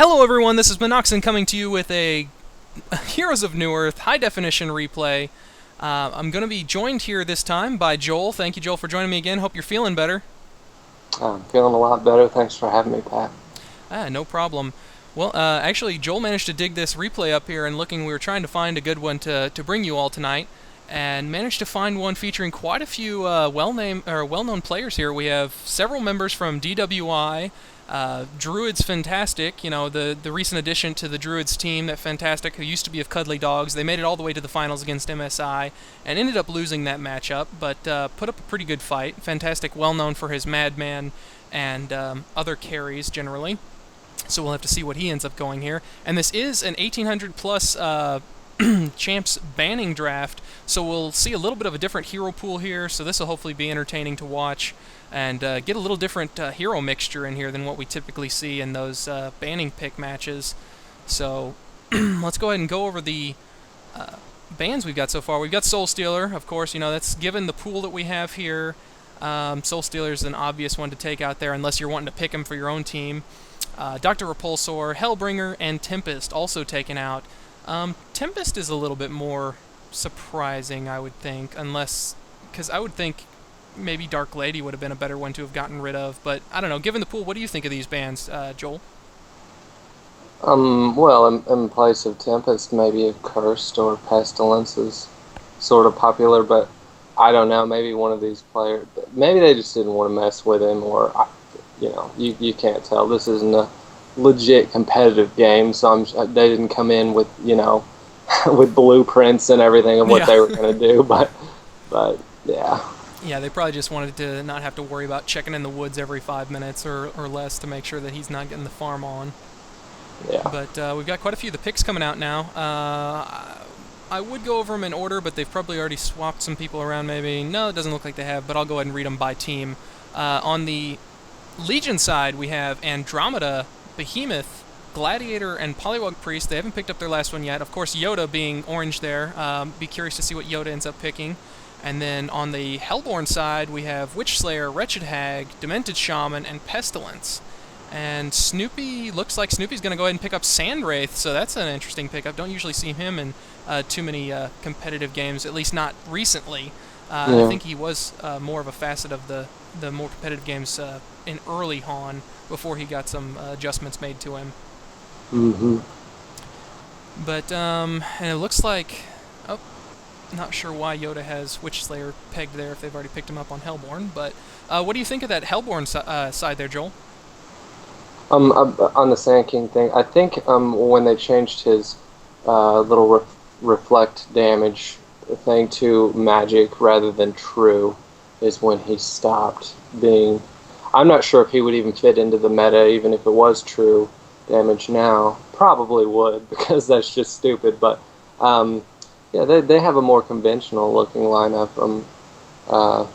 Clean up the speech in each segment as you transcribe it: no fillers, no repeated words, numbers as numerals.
Hello everyone, this is minoxen coming to you with a Heroes of New Earth high-definition replay. I'm going to be joined here this time by Joel. Thank you, Joel, for joining me again. Hope you're feeling better. I'm feeling a lot better. Thanks for having me, Pat. No problem. Well, actually, Joel managed to dig this replay up here, and we were trying to find a good one to bring you all tonight, and managed to find one featuring quite a few well-known players here. We have several members from DWI. Druid's fantastic, the recent addition to the Druids team, that fantastic, who used to be of Cuddly Dogs. They made it all the way to the finals against MSI and ended up losing that matchup, but put up a pretty good fight. Fantastic, well known for his Madman and other carries generally. So we'll have to see what he ends up going here. And this is an 1800 plus champs banning draft, so we'll see a little bit of a different hero pool here, so this will hopefully be entertaining to watch and get a little different hero mixture in here than what we typically see in those banning pick matches. So let's go ahead and go over the bans we've got so far. We've got Soul Stealer, of course, that's given the pool that we have here. Soul Stealer is an obvious one to take out there unless you're wanting to pick him for your own team. Dr. Repulsor, Hellbringer, and Tempest also taken out. Tempest is a little bit more surprising, I would think, because I would think maybe Dark Lady would have been a better one to have gotten rid of, but I don't know. Given the pool, what do you think of these bans, Joel? Well, in place of Tempest, maybe a Cursed or Pestilence is sort of popular, but I don't know. Maybe one of these players, maybe they just didn't want to mess with him, or you can't tell. This isn't a legit competitive game, so they didn't come in with with blueprints and everything of what they were going to do, but yeah. Yeah, they probably just wanted to not have to worry about checking in the woods every 5 minutes or less to make sure that he's not getting the farm on. Yeah. But we've got quite a few of the picks coming out now. I would go over them in order, but they've probably already swapped some people around maybe. No, it doesn't look like they have, but I'll go ahead and read them by team. On the Legion side, we have Andromeda, Behemoth, Gladiator, and Polywog Priest. They haven't picked up their last one yet. Of course, Yoda being orange there. Be curious to see what Yoda ends up picking. And then on the Hellborn side, we have Witchslayer, Wretched Hag, Demented Shaman, and Pestilence. And Snoopy, looks like Snoopy's going to go ahead and pick up Sandwraith, so that's an interesting pickup. Don't usually see him in too many competitive games, at least not recently. I think he was more of a facet of the more competitive games in early Han before he got some adjustments made to him. Mm-hmm. But, and it looks like... Not sure why Yoda has Witchslayer pegged there if they've already picked him up on Hellborn, but what do you think of that Hellborn side there, Joel? On the Sand King thing, I think when they changed his little reflect damage thing to magic rather than true is when he stopped being... I'm not sure if he would even fit into the meta, even if it was true damage now. Probably would, because that's just stupid, but... yeah, they have a more conventional looking lineup. The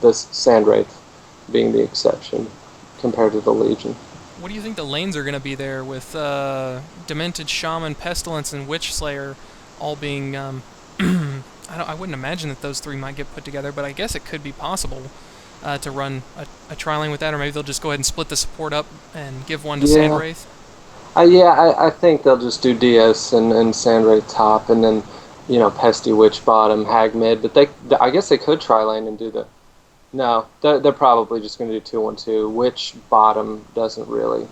Sandwraith being the exception compared to the Legion. What do you think the lanes are going to be there with Demented Shaman, Pestilence, and Witchslayer all being... I wouldn't imagine that those three might get put together, but I guess it could be possible to run a tri-lane with that, or maybe they'll just go ahead and split the support up and give one to Sandwraith. I think they'll just do DS and Sandwraith top, and then, Pesty Witch bottom, Hag mid. But I guess they could tri-lane and do the... No, they're probably just going to do 2-1-2. Witch bottom doesn't really...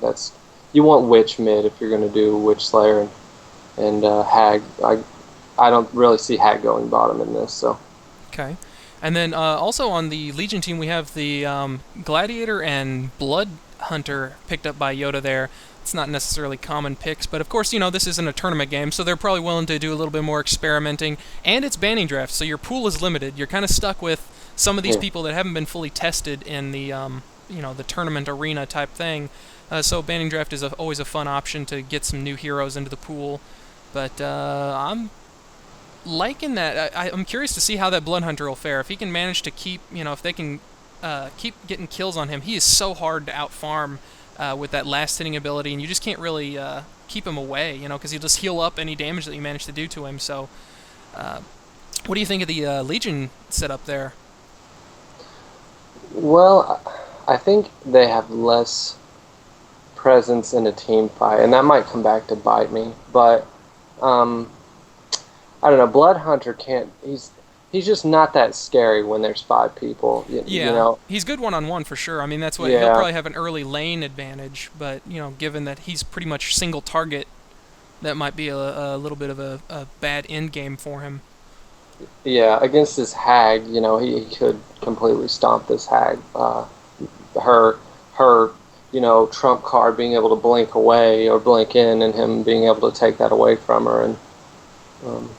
You want Witch mid if you're going to do Witch Slayer and Hag. I don't really see Hag going bottom in this, so... Okay. And then also on the Legion team, we have the Gladiator and Blood Hunter picked up by Yoda there. It's not necessarily common picks, but of course, this isn't a tournament game, so they're probably willing to do a little bit more experimenting, and it's banning draft, so your pool is limited. You're kind of stuck with some of these people that haven't been fully tested in the, the tournament arena type thing, so banning draft is always a fun option to get some new heroes into the pool, but I'm liking that. I'm curious to see how that Blood Hunter will fare. If he can manage to keep, if they can keep getting kills on him, he is so hard to out-farm with that last hitting ability, and you just can't really keep him away, because he'll just heal up any damage that you manage to do to him. So, what do you think of the Legion setup there? Well, I think they have less presence in a team fight, and that might come back to bite me. But um, I don't know. Bloodhunter can't. He's just not that scary when there's 5 people. You Yeah, know. he's good one-on-one for sure. I mean, that's what he'll Yeah. probably have an early lane advantage, but given that he's pretty much single target, that might be a little bit of a bad end game for him. Yeah. Against this hag, he could completely stomp this hag. Her trump card being able to blink away or blink in, and him being able to take that away from her, and um,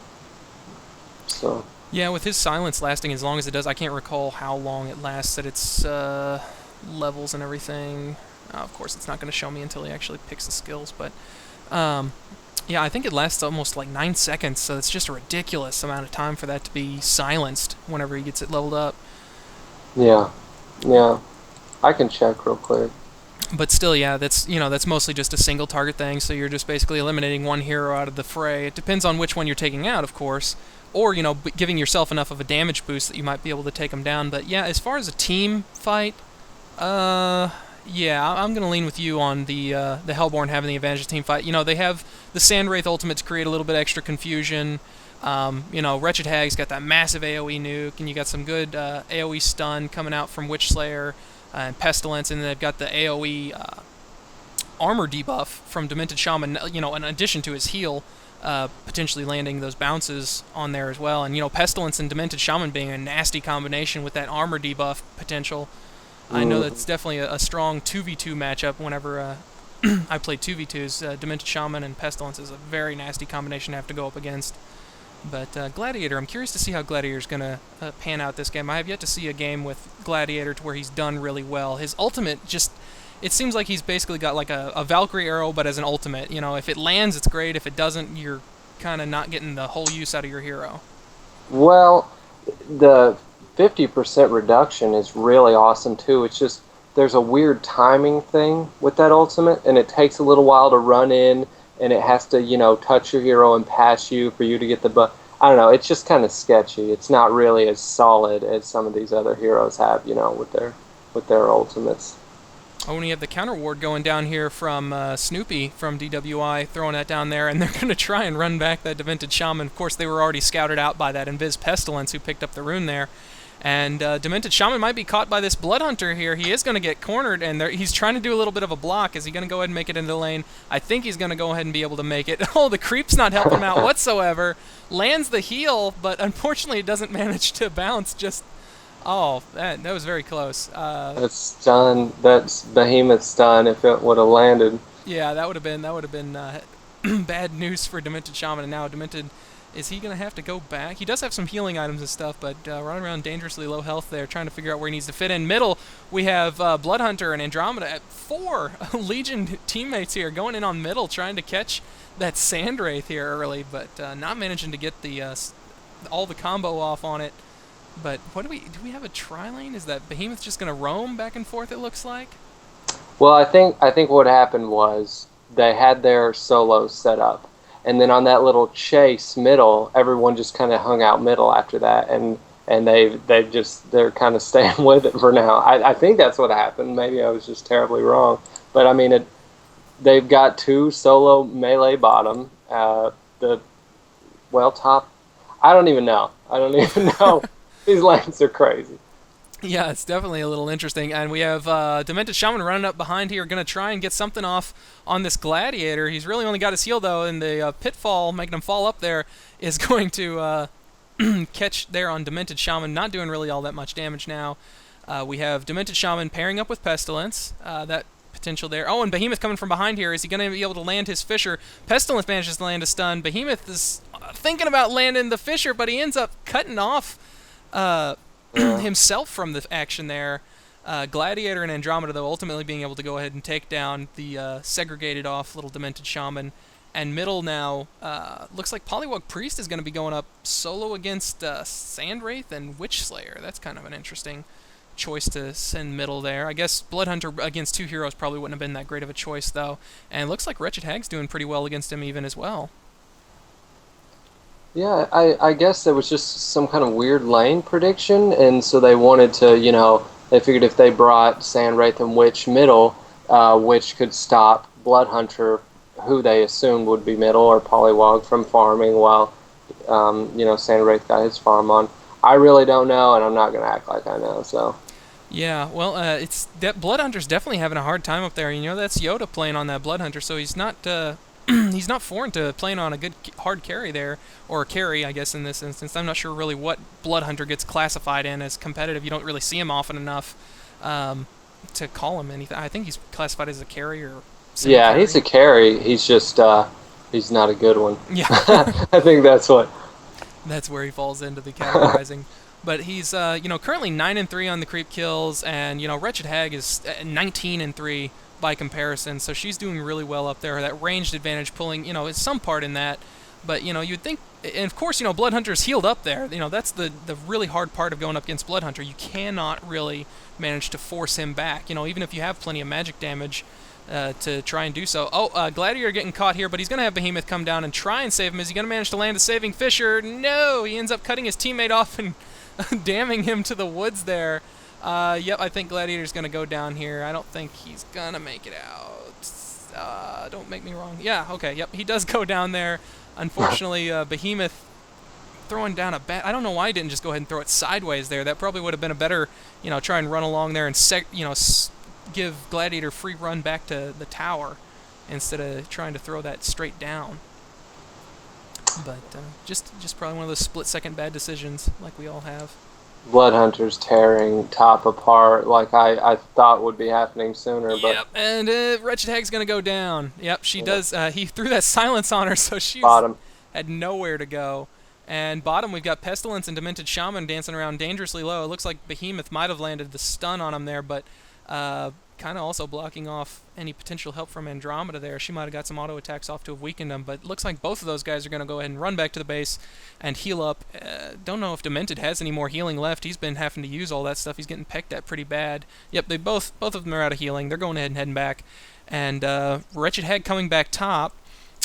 so. Yeah, with his silence lasting as long as it does, I can't recall how long it lasts at its levels and everything. Of course, it's not going to show me until he actually picks the skills, but um, yeah, I think it lasts almost like 9 seconds, so it's just a ridiculous amount of time for that to be silenced whenever he gets it leveled up. Yeah. Yeah. I can check real quick. But still, yeah, that's mostly just a single target thing. So you're just basically eliminating one hero out of the fray. It depends on which one you're taking out, of course, or giving yourself enough of a damage boost that you might be able to take them down. But yeah, as far as a team fight, yeah, I'm gonna lean with you on the Hellborn having the advantage of team fight. They have the Sandwraith ultimate to create a little bit extra confusion. Wretched Hag's got that massive AoE nuke, and you got some good AoE stun coming out from Witchslayer and Pestilence, and then they've got the AoE armor debuff from Demented Shaman, in addition to his heal, potentially landing those bounces on there as well. And, Pestilence and Demented Shaman being a nasty combination with that armor debuff potential. I know that's definitely a strong 2v2 matchup whenever I play 2v2s. Demented Shaman and Pestilence is a very nasty combination to have to go up against. But Gladiator, I'm curious to see how Gladiator's going to pan out this game. I have yet to see a game with Gladiator to where he's done really well. His ultimate just... It seems like he's basically got like a Valkyrie arrow, but as an ultimate. If it lands, it's great. If it doesn't, you're kind of not getting the whole use out of your hero. Well, the 50% reduction is really awesome, too. It's just there's a weird timing thing with that ultimate, and it takes a little while to run in, and it has to, touch your hero and pass you for you to get the buff. I don't know. It's just kind of sketchy. It's not really as solid as some of these other heroes have, with their ultimates. Oh, and you have the counter ward going down here from Snoopy from DWI, throwing that down there, and they're going to try and run back that Demented Shaman. Of course, they were already scouted out by that Invis Pestilence who picked up the rune there. And Demented Shaman might be caught by this Bloodhunter here. He is going to get cornered, and he's trying to do a little bit of a block. Is he going to go ahead and make it into the lane? I think he's going to go ahead and be able to make it. Oh, the creep's not helping him out whatsoever. Lands the heal, but unfortunately it doesn't manage to bounce. Oh, that was very close. That's stun. That's Behemoth stun if it would have landed. Yeah, that would have been bad news for Demented Shaman. And now Demented, is he gonna have to go back? He does have some healing items and stuff, but running around dangerously low health there, trying to figure out where he needs to fit in. Middle, we have Bloodhunter and Andromeda at 4 Legion teammates here going in on middle, trying to catch that Sandwraith here early, but not managing to get all the combo off on it. But do we have a tri-lane? Is that Behemoth just going to roam back and forth, it looks like? Well, I think what happened was they had their solos set up, and then on that little chase middle, everyone just kind of hung out middle after that, and they're kind of staying with it for now. I think that's what happened. Maybe I was just terribly wrong, but I mean they've got 2 solo melee bottom. Top. I don't even know. These lanes are crazy. Yeah, it's definitely a little interesting. And we have Demented Shaman running up behind here, going to try and get something off on this Gladiator. He's really only got his heal, though, and the Pitfall, making him fall up there, is going to catch there on Demented Shaman, not doing really all that much damage now. We have Demented Shaman pairing up with Pestilence. That potential there. Oh, and Behemoth coming from behind here. Is he going to be able to land his Fissure? Pestilence manages to land a stun. Behemoth is thinking about landing the Fissure, but he ends up cutting off himself from the action there. Gladiator and Andromeda, though, ultimately being able to go ahead and take down the segregated off little Demented Shaman. And middle now, looks like Polywog Priest is going to be going up solo against Sandwraith and Witchslayer. That's kind of an interesting choice to send middle there. I guess Bloodhunter against 2 heroes probably wouldn't have been that great of a choice, though. And it looks like Wretched Hag's doing pretty well against him even as well. Yeah, I guess there was just some kind of weird lane prediction, and so they wanted to, they figured if they brought Sandwraith and Witch middle, which could stop Bloodhunter, who they assumed would be middle, or Polywog from farming while Sand Wraith got his farm on. I really don't know, and I'm not gonna act like I know. So Yeah, well, it's Bloodhunter's definitely having a hard time up there. That's Yoda playing on that Bloodhunter, so he's not he's not foreign to playing on a good hard carry there, or carry, I guess, in this instance. I'm not sure really what Bloodhunter gets classified in as competitive. You don't really see him often enough to call him anything. I think he's classified as a carry or yeah, semi-carry. he's a carry. He's just he's not a good one. Yeah, I think that's what. that's where he falls into the categorizing. But he's currently 9-3 on the creep kills, and Wretched Hag is 19-3 by comparison. So she's doing really well up there. That ranged advantage pulling is some part in that. But you'd think, and of course Bloodhunter's healed up there. That's the really hard part of going up against Bloodhunter. You cannot really manage to force him back. Even if you have plenty of magic damage. To try and do so. Oh, Gladiator getting caught here, but he's going to have Behemoth come down and try and save him. Is he going to manage to land a saving Fisher? No! He ends up cutting his teammate off and damning him to the woods there. Yep, I think Gladiator's going to go down here. I don't think he's going to make it out. Don't make me wrong. Yeah, okay, yep, he does go down there. Unfortunately, Behemoth throwing down a bat. I don't know why he didn't just go ahead and throw it sideways there. That probably would have been a better, try and run along there and give Gladiator free run back to the tower instead of trying to throw that straight down. But just probably one of those split-second bad decisions like we all have. Bloodhunter's tearing top apart like I thought would be happening sooner. But Yep, and Wretched Hag's going to go down. Yep, she does. He threw that silence on her, so she had nowhere to go. And bottom, we've got Pestilence and Demented Shaman dancing around dangerously low. It looks like Behemoth might have landed the stun on him there, but kind of also blocking off any potential help from Andromeda there. She might have got some auto attacks off to have weakened him, but it looks like both of those guys are going to go ahead and run back to the base and heal up. Don't know if Demented has any more healing left. He's been having to use all that stuff. He's getting pecked at pretty bad. Yep, they both of them are out of healing. They're going ahead and heading back. And Wretched Hag coming back top.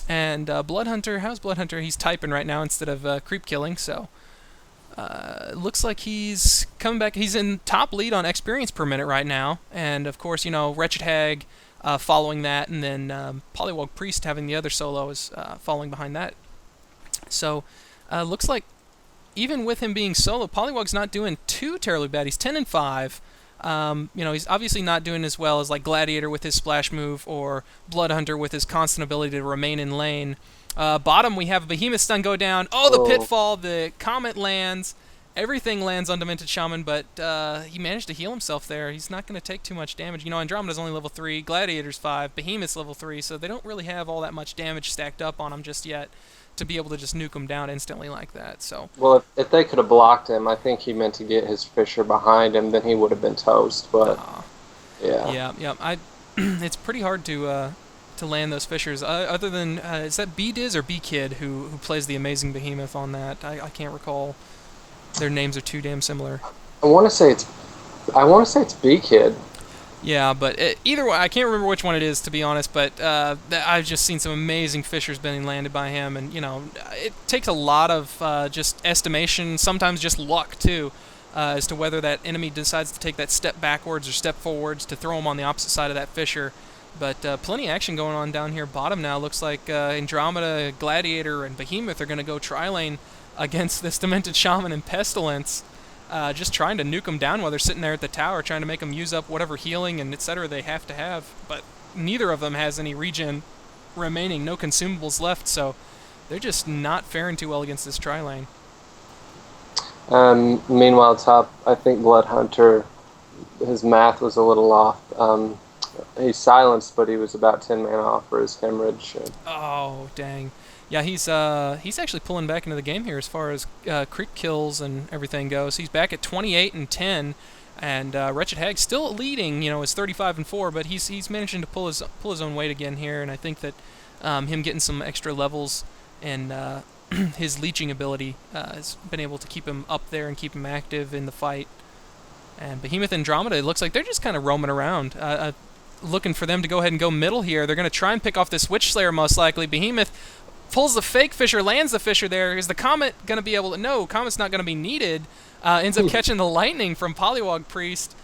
And Bloodhunter, how's Bloodhunter? He's typing right now instead of creep killing, so looks like he's coming back. He's in top lead on experience per minute right now, and of course, Wretched Hag following that, and then Polywog Priest having the other solo is following behind that. So looks like even with him being solo, Polywog's not doing too terribly bad. He's 10-5. He's obviously not doing as well as like Gladiator with his splash move or Bloodhunter with his constant ability to remain in lane. Bottom, we have a Behemoth stun go down. Oh, the pitfall. The Comet lands. Everything lands on Demented Shaman, but he managed to heal himself there. He's not going to take too much damage. Andromeda's only level 3, Gladiator's 5, Behemoth's level 3, so they don't really have all that much damage stacked up on him just yet to be able to just nuke him down instantly like that. So, well, if they could have blocked him, I think he meant to get his Fisher behind him, then he would have been toast. But yeah. It's pretty hard to land those Fishers. Other than is that B-Diz or B-Kid who plays the amazing Behemoth on that? I can't recall. Their names are too damn similar. I want to say it's B-Kid. Yeah, but either way, I can't remember which one it is, to be honest, but I've just seen some amazing Fishers being landed by him, and, it takes a lot of just estimation, sometimes just luck, too, as to whether that enemy decides to take that step backwards or step forwards to throw him on the opposite side of that Fisher. But plenty of action going on down here bottom now. Looks like Andromeda, Gladiator, and Behemoth are going to go tri-lane against this Demented Shaman and Pestilence. Just trying to nuke them down while they're sitting there at the tower, trying to make them use up whatever healing and etc. they have to have. But neither of them has any regen remaining, no consumables left, so they're just not faring too well against this tri-lane. Meanwhile, top, I think Bloodhunter, his math was a little off. He's silenced, but he was about 10 mana off for his hemorrhage. Oh, dang. Yeah, he's actually pulling back into the game here as far as creep kills and everything goes. He's back at 28-10, and Wretched Hag still leading. Is 35-4, but he's managing to pull his own weight again here. And I think that him getting some extra levels and his leeching ability has been able to keep him up there and keep him active in the fight. And Behemoth and Andromeda, it looks like they're just kind of roaming around, looking for them to go ahead and go middle here. They're going to try and pick off this Witch Slayer most likely. Behemoth pulls the fake Fisher, lands the Fisher there. Is the Comet going to be able to... No, Comet's not going to be needed. Ends up catching the lightning from Polywog Priest.